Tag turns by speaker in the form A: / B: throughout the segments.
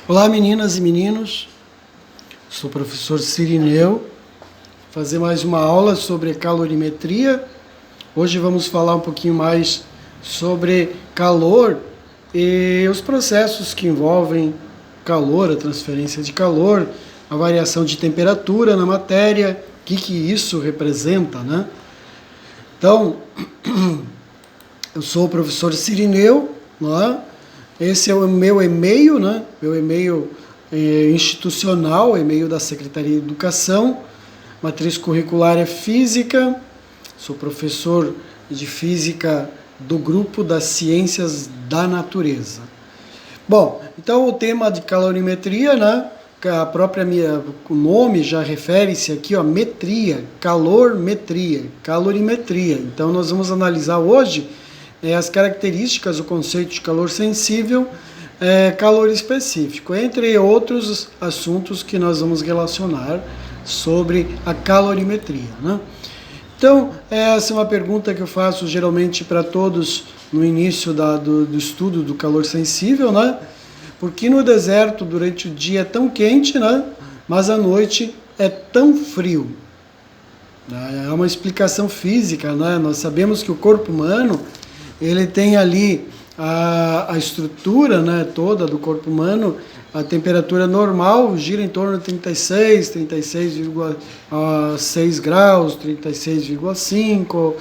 A: Olá meninas e meninos, sou o professor Cirineu, vou fazer mais uma aula sobre calorimetria. Hoje vamos falar um pouquinho mais sobre calor e os processos que envolvem calor, a transferência de calor, a variação de temperatura na matéria, o que isso representa, né? Então, eu sou o professor Cirineu, né? Esse é o meu e-mail, né? Meu e-mail institucional, e-mail da Secretaria de Educação, matriz curricular é Física, sou professor de Física do grupo das Ciências da Natureza. Bom, então o tema de calorimetria, né? O nome já refere-se aqui, ó, metria, calorimetria. Então nós vamos analisar hoje as características, o conceito de calor sensível, calor específico, entre outros assuntos que nós vamos relacionar sobre a calorimetria, né? Então, essa é uma pergunta que eu faço geralmente para todos no início do estudo do calor sensível, né? Porque no deserto, durante o dia é tão quente, né? Mas à noite é tão frio. É uma explicação física, né? Nós sabemos que o corpo humano, ele tem ali a estrutura, né, toda do corpo humano, a temperatura normal gira em torno de 36,6 graus, 36,5,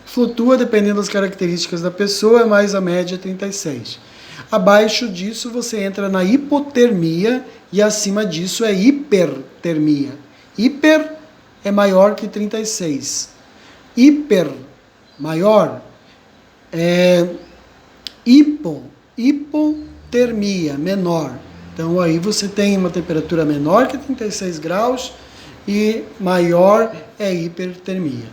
A: flutua dependendo das características da pessoa, mas a média é 36. Abaixo disso você entra na hipotermia e acima disso é hipertermia. Hiper é maior que 36. Hiper, maior, hipotermia, menor. Então aí você tem uma temperatura menor que 36 graus e maior é hipertermia.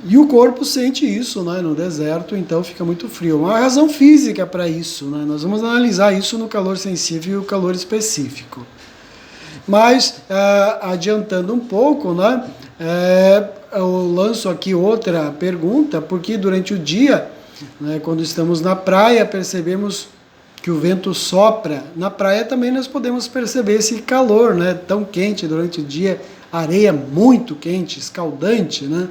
A: E o corpo sente isso, né, no deserto, então fica muito frio. Uma razão física para isso, né? Nós vamos analisar isso no calor sensível e o calor específico. Mas, adiantando um pouco, né, eu lanço aqui outra pergunta, porque durante o dia, né, quando estamos na praia, percebemos que o vento sopra. Na praia também nós podemos perceber esse calor, né, tão quente durante o dia, areia muito quente, escaldante, né?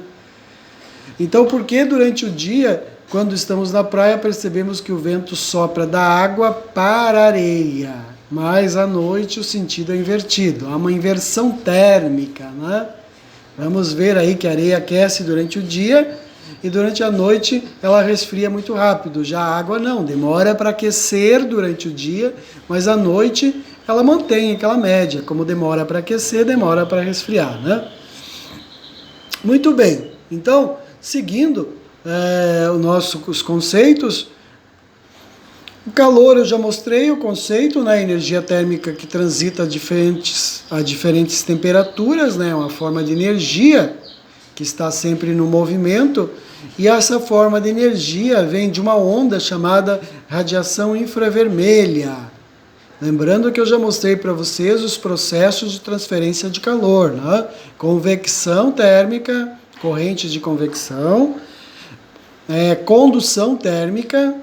A: Então, por que durante o dia, quando estamos na praia, percebemos que o vento sopra da água para a areia, mas à noite o sentido é invertido, há uma inversão térmica, né? Vamos ver aí que a areia aquece durante o dia e durante a noite ela resfria muito rápido. Já a água não, demora para aquecer durante o dia, mas à noite ela mantém aquela média, como demora para aquecer, demora para resfriar, né? Muito bem, então, seguindo os conceitos, o calor eu já mostrei o conceito, né? Energia térmica que transita a diferentes temperaturas, né? Uma forma de energia que está sempre no movimento, e essa forma de energia vem de uma onda chamada radiação infravermelha. Lembrando que eu já mostrei para vocês os processos de transferência de calor, né? Convecção térmica, correntes de convecção, condução térmica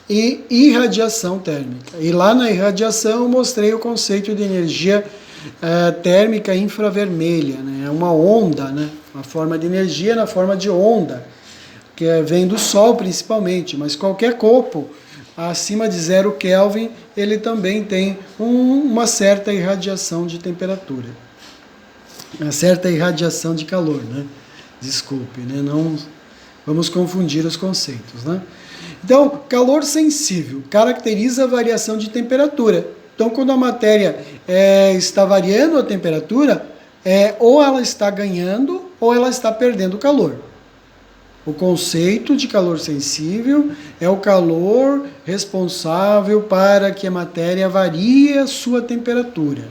A: e irradiação térmica. E lá na irradiação eu mostrei o conceito de energia térmica infravermelha, né? É uma onda, né? Uma forma de energia na forma de onda, que vem do Sol principalmente, mas qualquer corpo acima de 0 Kelvin, ele também tem uma certa irradiação de temperatura, uma certa irradiação de calor, né? Desculpe, né? Não vamos confundir os conceitos, né? Então, calor sensível caracteriza a variação de temperatura. Então, quando a matéria está variando a temperatura, ou ela está ganhando ou ela está perdendo calor. O conceito de calor sensível é o calor responsável para que a matéria varie a sua temperatura.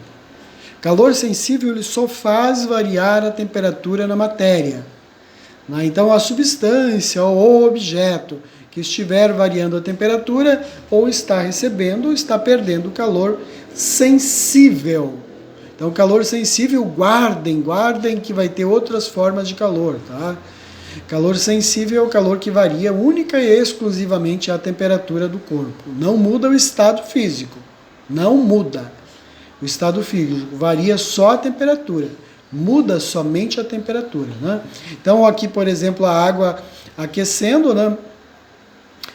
A: Calor sensível ele só faz variar a temperatura na matéria. Então, a substância ou objeto que estiver variando a temperatura ou está recebendo ou está perdendo calor sensível. Então, calor sensível, guardem que vai ter outras formas de calor, tá? Calor sensível é o calor que varia única e exclusivamente a temperatura do corpo. Não muda o estado físico, não muda. O estado físico varia só a temperatura, muda somente a temperatura, né? Então aqui, por exemplo, a água aquecendo, né?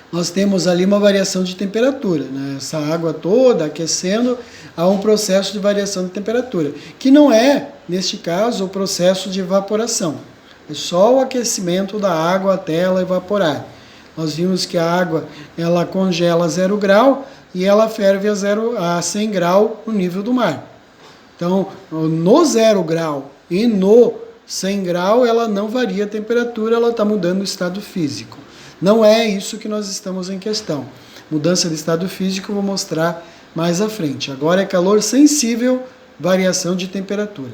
A: Nós temos ali uma variação de temperatura, né? Essa água toda aquecendo, há um processo de variação de temperatura, que não é, neste caso, o processo de evaporação. É só o aquecimento da água até ela evaporar. Nós vimos que a água ela congela a 0 grau e ela ferve a 100 grau no nível do mar. Então, no 0 grau e no 100 grau, ela não varia a temperatura, ela está mudando o estado físico. Não é isso que nós estamos em questão. Mudança de estado físico eu vou mostrar mais à frente. Agora é calor sensível, variação de temperatura.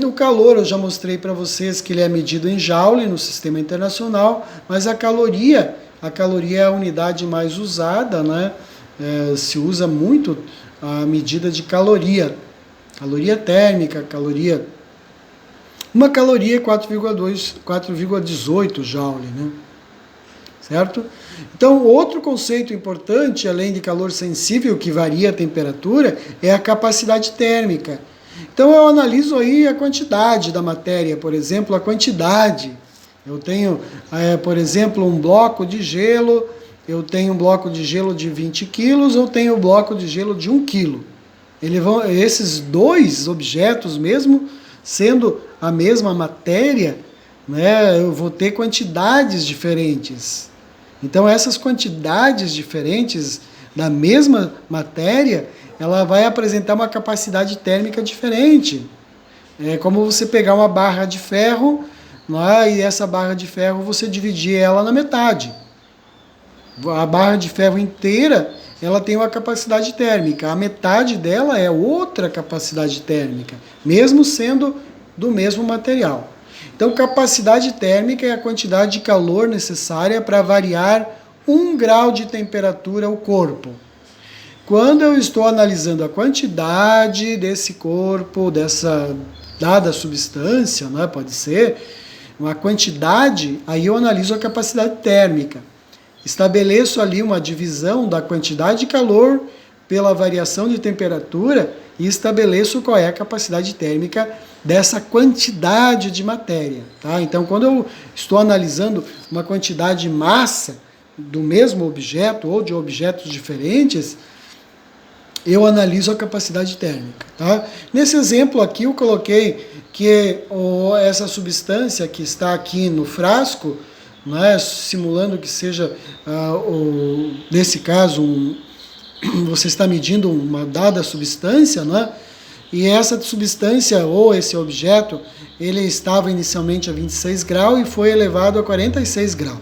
A: O calor, eu já mostrei para vocês que ele é medido em joule no sistema internacional, mas a caloria é a unidade mais usada, né? Se usa muito a medida de caloria térmica, uma caloria é 4,18 joule, né? Certo? Então, outro conceito importante, além de calor sensível, que varia a temperatura, é a capacidade térmica. Então, eu analiso aí a quantidade da matéria, por exemplo, a quantidade. Eu tenho, por exemplo, um bloco de gelo, eu tenho um bloco de gelo de 20 quilos, eu tenho um bloco de gelo de 1 quilo. Esses dois objetos, mesmo sendo a mesma matéria, né, eu vou ter quantidades diferentes. Então, essas quantidades diferentes da mesma matéria, ela vai apresentar uma capacidade térmica diferente. É como você pegar uma barra de ferro, né, e essa barra de ferro você dividir ela na metade. A barra de ferro inteira, ela tem uma capacidade térmica. A metade dela é outra capacidade térmica, mesmo sendo do mesmo material. Então, capacidade térmica é a quantidade de calor necessária para variar 1 grau de temperatura o corpo. Quando eu estou analisando a quantidade desse corpo, dessa dada substância, né, pode ser uma quantidade, aí eu analiso a capacidade térmica. Estabeleço ali uma divisão da quantidade de calor pela variação de temperatura e estabeleço qual é a capacidade térmica dessa quantidade de matéria. Tá? Então, quando eu estou analisando uma quantidade de massa do mesmo objeto ou de objetos diferentes, eu analiso a capacidade térmica. Tá? Nesse exemplo aqui, eu coloquei que essa substância que está aqui no frasco, né, simulando que seja, nesse caso, você está medindo uma dada substância, né, e essa substância ou esse objeto, ele estava inicialmente a 26 graus e foi elevado a 46 graus.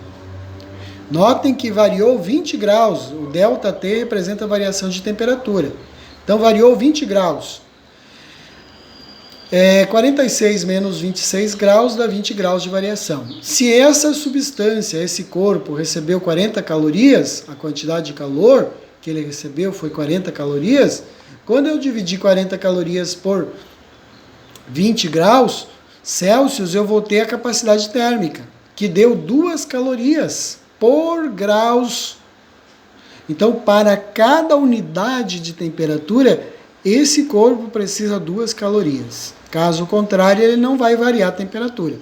A: Notem que variou 20 graus, o ΔT representa a variação de temperatura. Então variou 20 graus. 46 menos 26 graus dá 20 graus de variação. Se essa substância, esse corpo, recebeu 40 calorias, a quantidade de calor que ele recebeu foi 40 calorias, quando eu dividir 40 calorias por 20 graus Celsius, eu vou ter a capacidade térmica, que deu 2 calorias por graus. Então, para cada unidade de temperatura, esse corpo precisa 2 calorias. Caso contrário, ele não vai variar a temperatura.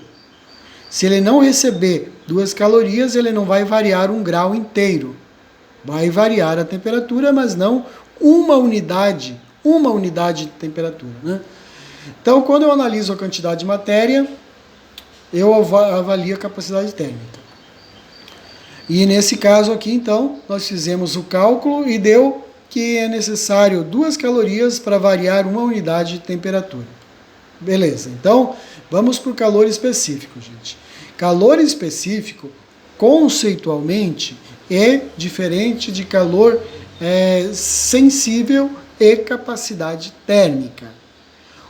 A: Se ele não receber 2 calorias, ele não vai variar 1 grau inteiro. Vai variar a temperatura, mas não uma unidade de temperatura. Né? Então, quando eu analiso a quantidade de matéria, eu avalio a capacidade térmica. E nesse caso aqui, então, nós fizemos o cálculo e deu que é necessário 2 calorias para variar uma unidade de temperatura. Beleza, então vamos para o calor específico, gente. Calor específico, conceitualmente, é diferente de calor sensível e capacidade térmica.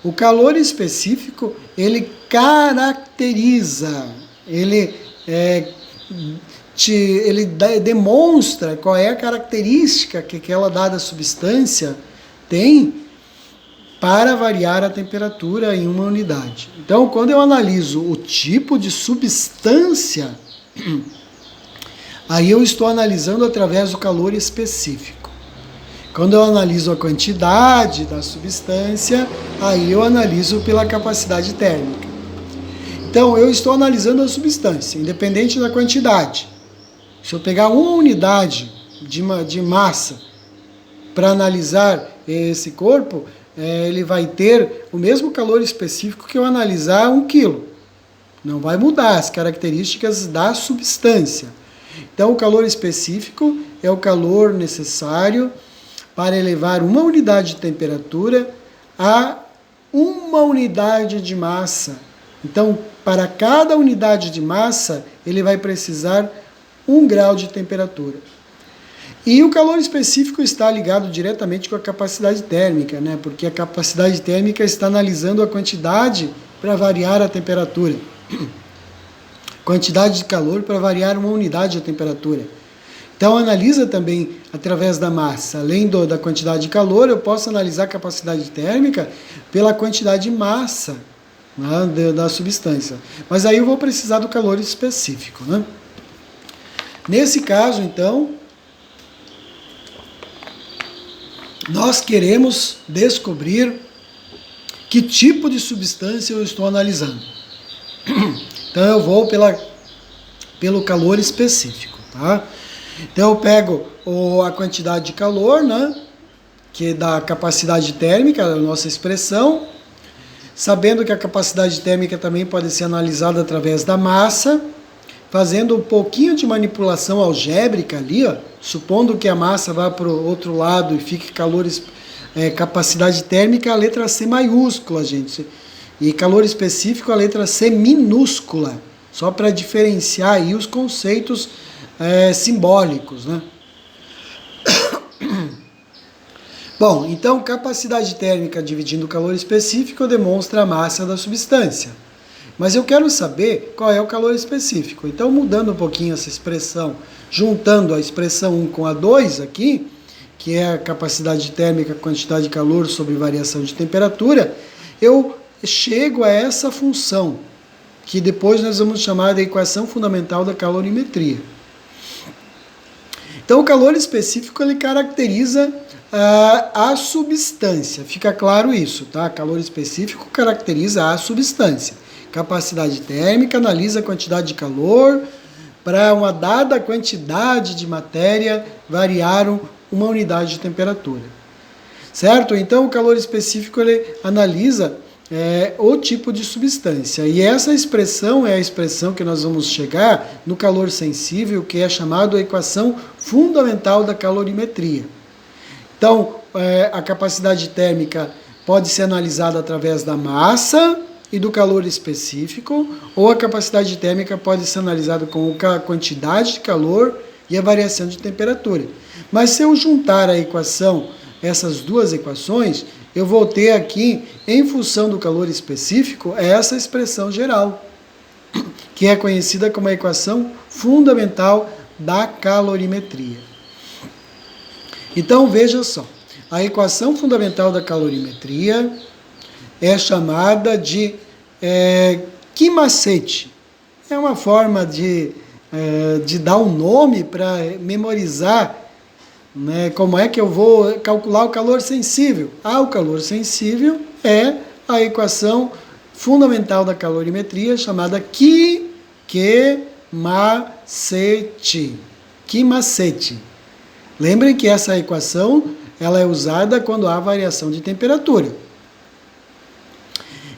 A: O calor específico, ele caracteriza, ele demonstra qual é a característica que aquela dada substância tem para variar a temperatura em uma unidade. Então, quando eu analiso o tipo de substância, aí eu estou analisando através do calor específico. Quando eu analiso a quantidade da substância, aí eu analiso pela capacidade térmica. Então, eu estou analisando a substância, independente da quantidade. Se eu pegar uma unidade de massa para analisar esse corpo, ele vai ter o mesmo calor específico que eu analisar 1 quilo. Não vai mudar as características da substância. Então, o calor específico é o calor necessário para elevar uma unidade de temperatura a uma unidade de massa. Então, para cada unidade de massa, ele vai precisar 1 grau de temperatura. E o calor específico está ligado diretamente com a capacidade térmica, né? Porque a capacidade térmica está analisando a quantidade para variar a temperatura. Quantidade de calor para variar uma unidade de temperatura. Então, analisa também através da massa. Além da quantidade de calor, eu posso analisar a capacidade térmica pela quantidade de massa, né, da substância. Mas aí eu vou precisar do calor específico, né? Nesse caso, então, nós queremos descobrir que tipo de substância eu estou analisando. Então eu vou pelo calor específico, tá? Então eu pego a quantidade de calor, né, que é da capacidade térmica, da nossa expressão, sabendo que a capacidade térmica também pode ser analisada através da massa, fazendo um pouquinho de manipulação algébrica ali, ó, supondo que a massa vá para o outro lado e fique capacidade térmica, a letra C maiúscula, gente. E calor específico, a letra C minúscula, só para diferenciar aí os conceitos simbólicos, né? Bom, então capacidade térmica dividindo o calor específico demonstra a massa da substância. Mas eu quero saber qual é o calor específico. Então, mudando um pouquinho essa expressão, juntando a expressão 1 com a 2 aqui, que é a capacidade térmica, quantidade de calor sobre variação de temperatura, eu chego a essa função, que depois nós vamos chamar de equação fundamental da calorimetria. Então, o calor específico, ele caracteriza a substância. Fica claro isso, tá? Calor específico caracteriza a substância. Capacidade térmica analisa a quantidade de calor para uma dada quantidade de matéria variar uma unidade de temperatura. Certo? Então, o calor específico, ele analisa o tipo de substância. E essa expressão é a expressão que nós vamos chegar no calor sensível, que é chamado a equação fundamental da calorimetria. Então, a capacidade térmica pode ser analisada através da massa e do calor específico, ou a capacidade térmica pode ser analisada com a quantidade de calor e a variação de temperatura. Mas se eu juntar a equação, essas duas equações, eu vou ter aqui, em função do calor específico, essa expressão geral, que é conhecida como a equação fundamental da calorimetria. Então, veja só, a equação fundamental da calorimetria é chamada de Q-macete. É uma forma de dar um nome para memorizar, né, como é que eu vou calcular o calor sensível. O calor sensível é a equação fundamental da calorimetria chamada Q-macete. Q-macete. Lembrem que essa equação ela é usada quando há variação de temperatura.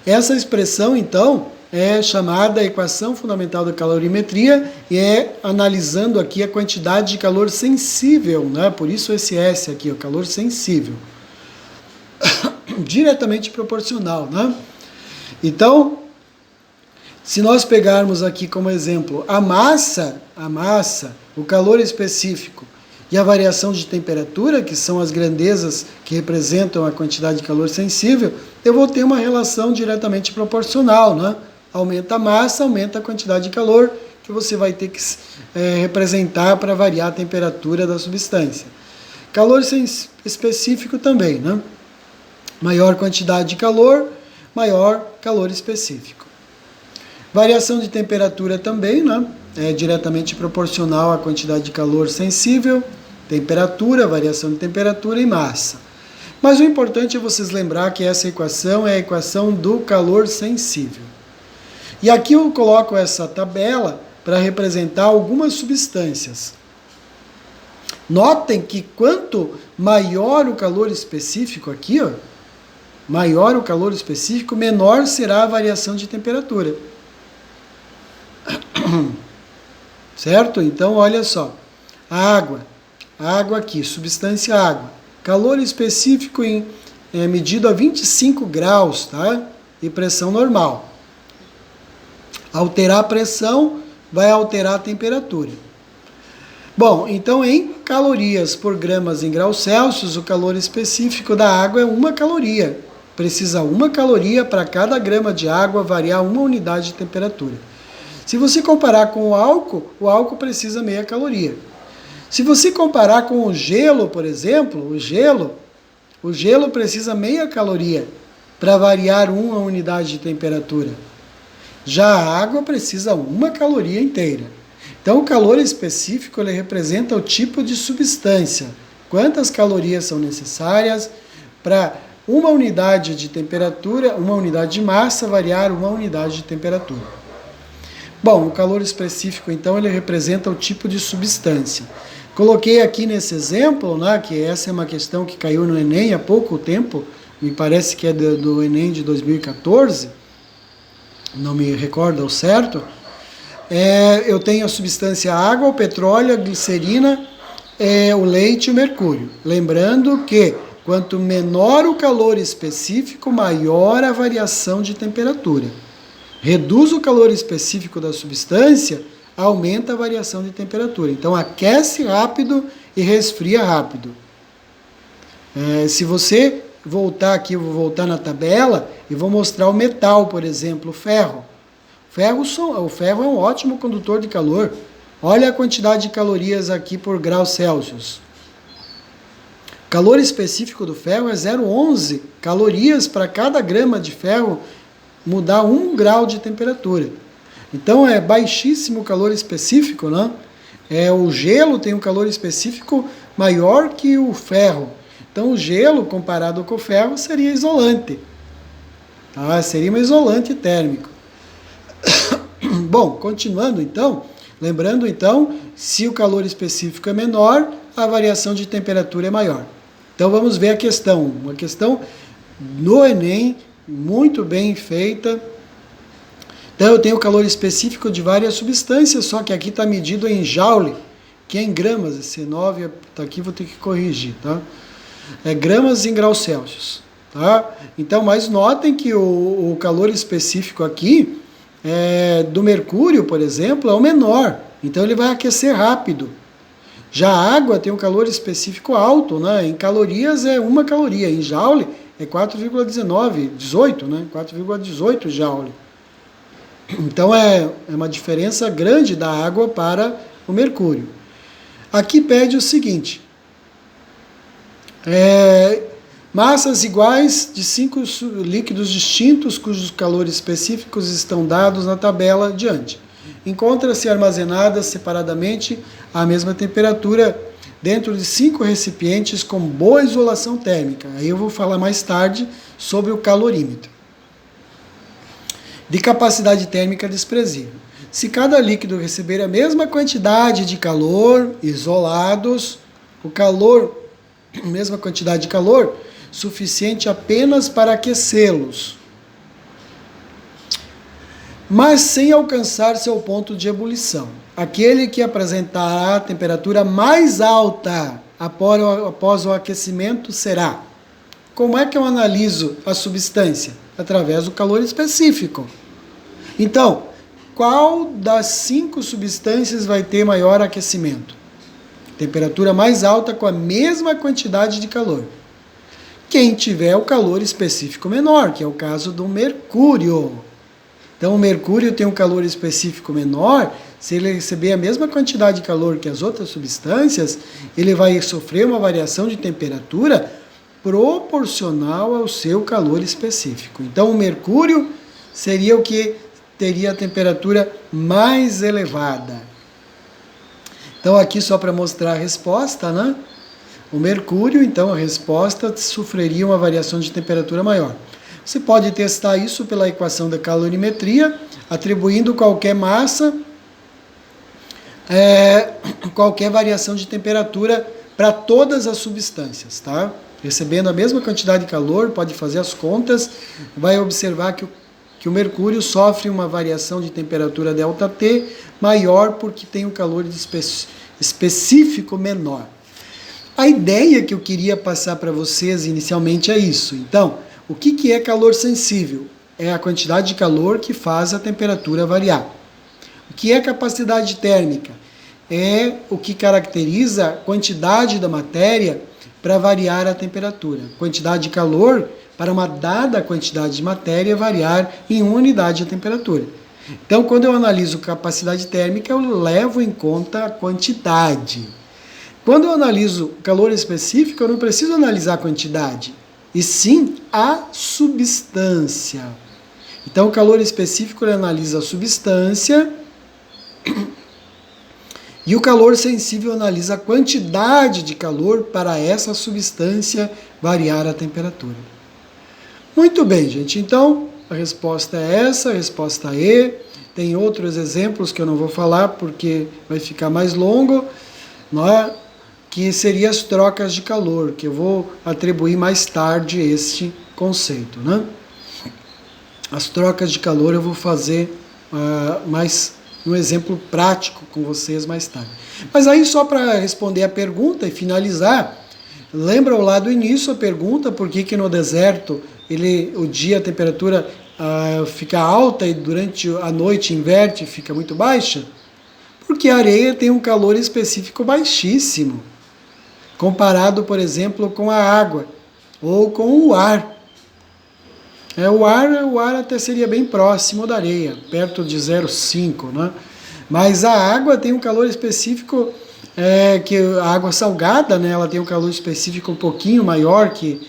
A: Essa expressão, então, é chamada equação fundamental da calorimetria e é analisando aqui a quantidade de calor sensível, né? Por isso esse S aqui, o calor sensível. Diretamente proporcional, né? Então, se nós pegarmos aqui como exemplo a massa, o calor específico e a variação de temperatura, que são as grandezas que representam a quantidade de calor sensível, eu vou ter uma relação diretamente proporcional, né? Aumenta a massa, aumenta a quantidade de calor que você vai ter que representar para variar a temperatura da substância. Calor específico também, né? Maior quantidade de calor, maior calor específico. Variação de temperatura também, né? É diretamente proporcional à quantidade de calor sensível temperatura, variação de temperatura e massa. Mas o importante é vocês lembrar que essa equação é a equação do calor sensível. E aqui eu coloco essa tabela para representar algumas substâncias. Notem que quanto maior o calor específico aqui, ó, maior o calor específico, menor será a variação de temperatura. Certo? Então, olha só. A água aqui, substância água. Calor específico medido a 25 graus, tá? E pressão normal. Alterar a pressão vai alterar a temperatura. Bom, então em calorias por gramas em graus Celsius, o calor específico da água é 1 caloria. Precisa 1 caloria para cada grama de água variar 1 unidade de temperatura. Se você comparar com o álcool precisa meia caloria. Se você comparar com o gelo, por exemplo, o gelo precisa meia caloria para variar 1 unidade de temperatura. Já a água precisa 1 caloria inteira. Então, o calor específico ele representa o tipo de substância. Quantas calorias são necessárias para 1 unidade de temperatura, 1 unidade de massa variar 1 unidade de temperatura. Bom, o calor específico, então, ele representa o tipo de substância. Coloquei aqui nesse exemplo, né, que essa é uma questão que caiu no Enem há pouco tempo, me parece que é do Enem de 2014, não me recordo ao certo. Eu tenho a substância água, o petróleo, a glicerina, o leite e o mercúrio. Lembrando que quanto menor o calor específico, maior a variação de temperatura. Reduz o calor específico da substância, aumenta a variação de temperatura. Então aquece rápido e resfria rápido. Se você voltar aqui, eu vou voltar na tabela e vou mostrar o metal, por exemplo, o ferro. O ferro é um ótimo condutor de calor. Olha a quantidade de calorias aqui por graus Celsius. O calor específico do ferro é 0,11 calorias para cada grama de ferro mudar 1 grau de temperatura. Então é baixíssimo o calor específico, né? O gelo tem um calor específico maior que o ferro. Então o gelo comparado com o ferro seria isolante. Seria um isolante térmico. Bom, continuando então, lembrando então, se o calor específico é menor, a variação de temperatura é maior. Então vamos ver a questão, uma questão no Enem, muito bem feita. Então eu tenho o calor específico de várias substâncias, só que aqui está medido em joule, que é em gramas, esse 9 tá aqui, vou ter que corrigir, tá? Gramas em graus Celsius, tá? Então, mas notem que o calor específico aqui, do mercúrio, por exemplo, é o menor, então ele vai aquecer rápido. Já a água tem um calor específico alto, né? Em calorias é 1 caloria, em joule é 4,18, né? 4,18 joule. Então é uma diferença grande da água para o mercúrio. Aqui pede o seguinte, massas iguais de 5 líquidos distintos cujos calores específicos estão dados na tabela adiante. Encontra-se armazenadas separadamente à mesma temperatura dentro de 5 recipientes com boa isolação térmica. Aí eu vou falar mais tarde sobre o calorímetro. De capacidade térmica desprezível. Se cada líquido receber a mesma quantidade de calor, isolados, mesma quantidade de calor, suficiente apenas para aquecê-los, mas sem alcançar seu ponto de ebulição. Aquele que apresentará a temperatura mais alta após o aquecimento será. Como é que eu analiso a substância? Através do calor específico. Então, qual das 5 substâncias vai ter maior aquecimento? Temperatura mais alta com a mesma quantidade de calor. Quem tiver o calor específico menor, que é o caso do mercúrio. Então, o mercúrio tem um calor específico menor, se ele receber a mesma quantidade de calor que as outras substâncias, ele vai sofrer uma variação de temperatura proporcional ao seu calor específico. Então, o mercúrio seria o que teria a temperatura mais elevada. Então aqui só para mostrar a resposta, né? O mercúrio, então a resposta sofreria uma variação de temperatura maior. Você pode testar isso pela equação da calorimetria, atribuindo qualquer massa, qualquer variação de temperatura para todas as substâncias, tá? Recebendo a mesma quantidade de calor, pode fazer as contas, vai observar que o mercúrio sofre uma variação de temperatura ΔT maior porque tem um calor específico menor. A ideia que eu queria passar para vocês inicialmente é isso. Então, o que é calor sensível? É a quantidade de calor que faz a temperatura variar. O que é capacidade térmica? É o que caracteriza a quantidade da matéria para variar a temperatura. Quantidade de calor para uma dada quantidade de matéria variar em uma unidade a temperatura. Então, quando eu analiso capacidade térmica, eu levo em conta a quantidade. Quando eu analiso calor específico, eu não preciso analisar a quantidade, e sim a substância. Então, o calor específico ele analisa a substância e o calor sensível analisa a quantidade de calor para essa substância variar a temperatura. Muito bem, gente. Então, a resposta é essa, a resposta E. Tem outros exemplos que eu não vou falar porque vai ficar mais longo, não é? Que seriam as trocas de calor, que eu vou atribuir mais tarde este conceito, né? As trocas de calor eu vou fazer mais um exemplo prático com vocês mais tarde. Mas aí só para responder a pergunta e finalizar, lembra lá do início a pergunta, por que no deserto o dia a temperatura fica alta e durante a noite inverte e fica muito baixa? Porque a areia tem um calor específico baixíssimo, comparado, por exemplo, com a água ou com o ar. O ar até seria bem próximo da areia, perto de 0,5, né? Mas a água tem um calor específico, que a água salgada, né, ela tem um calor específico um pouquinho maior que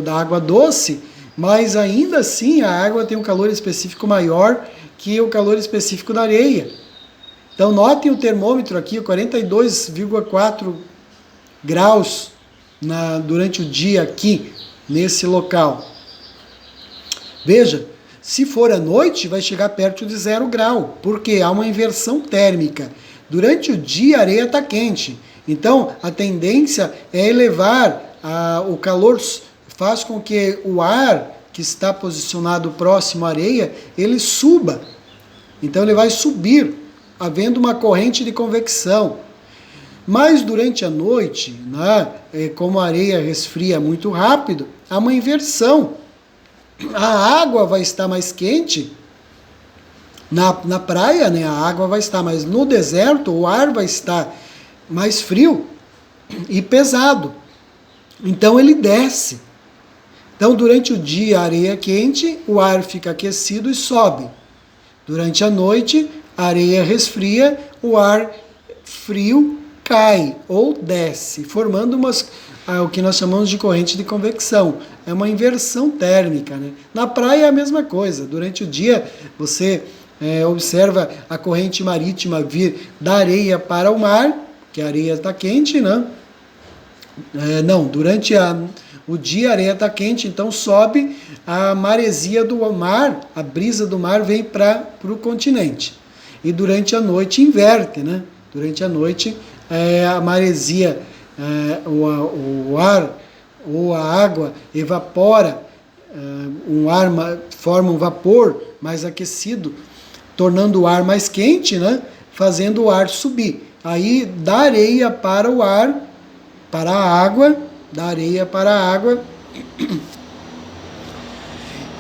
A: da água doce, mas ainda assim a água tem um calor específico maior que o calor específico da areia. Então notem o termômetro aqui, 42,4 graus durante o dia aqui, nesse local. Veja, se for à noite, vai chegar perto de 0 grau, porque há uma inversão térmica. Durante o dia, a areia está quente. Então, a tendência é elevar o calor, faz com que o ar que está posicionado próximo à areia, ele suba. Então, ele vai subir, havendo uma corrente de convecção. Mas durante a noite, né, como a areia resfria muito rápido, há uma inversão. A água vai estar mais quente na praia, né, a água vai estar, mas no deserto o ar vai estar mais frio e pesado. Então ele desce. Então durante o dia a areia é quente, o ar fica aquecido e sobe. Durante a noite a areia resfria, o ar frio cai ou desce, formando o que nós chamamos de corrente de convecção. É uma inversão térmica, né? Na praia é a mesma coisa. Durante o dia você observa a corrente marítima vir da areia para o mar, que a areia está quente, né? Durante o dia a areia está quente, então sobe a maresia do mar, a brisa do mar vem para o continente. E durante a noite inverte, né? Durante a noite a maresia, o ar ou a água evapora, forma um vapor mais aquecido, tornando o ar mais quente, né? Fazendo o ar subir. Aí da areia para o ar, para a água, da areia para a água,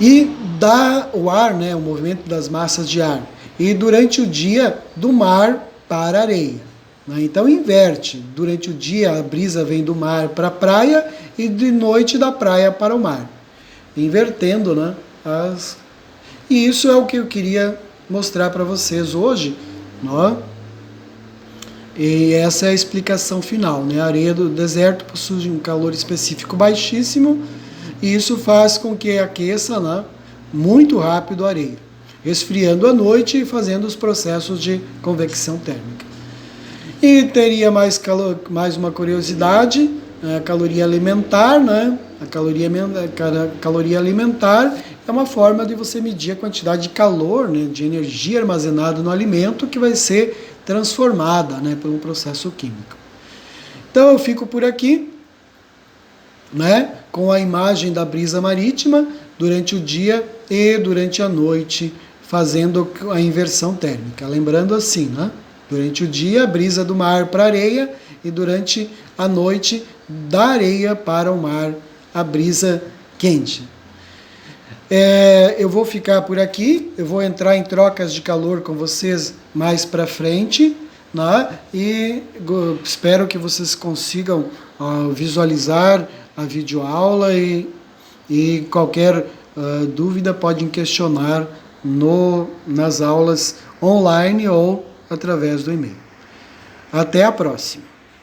A: e dá o ar, né? O movimento das massas de ar. E durante o dia, do mar para a areia. Então inverte. Durante o dia a brisa vem do mar para a praia e de noite da praia para o mar. Invertendo, né? E isso é o que eu queria mostrar para vocês hoje. Né? E essa é a explicação final. Né? A areia do deserto possui um calor específico baixíssimo e isso faz com que aqueça, né, muito rápido a areia, esfriando à noite e fazendo os processos de convecção térmica. E teria mais uma curiosidade, a caloria alimentar, né? A caloria alimentar é uma forma de você medir a quantidade de calor, né, de energia armazenada no alimento que vai ser transformada, né, por um processo químico. Então eu fico por aqui, né, com a imagem da brisa marítima durante o dia e durante a noite, fazendo a inversão térmica. Lembrando assim, né? Durante o dia, a brisa do mar para a areia, e durante a noite, da areia para o mar, a brisa quente. Eu vou ficar por aqui, eu vou entrar em trocas de calor com vocês mais para frente, né? E espero que vocês consigam visualizar a videoaula e qualquer dúvida podem questionar nas aulas online ou através do e-mail. Até a próxima!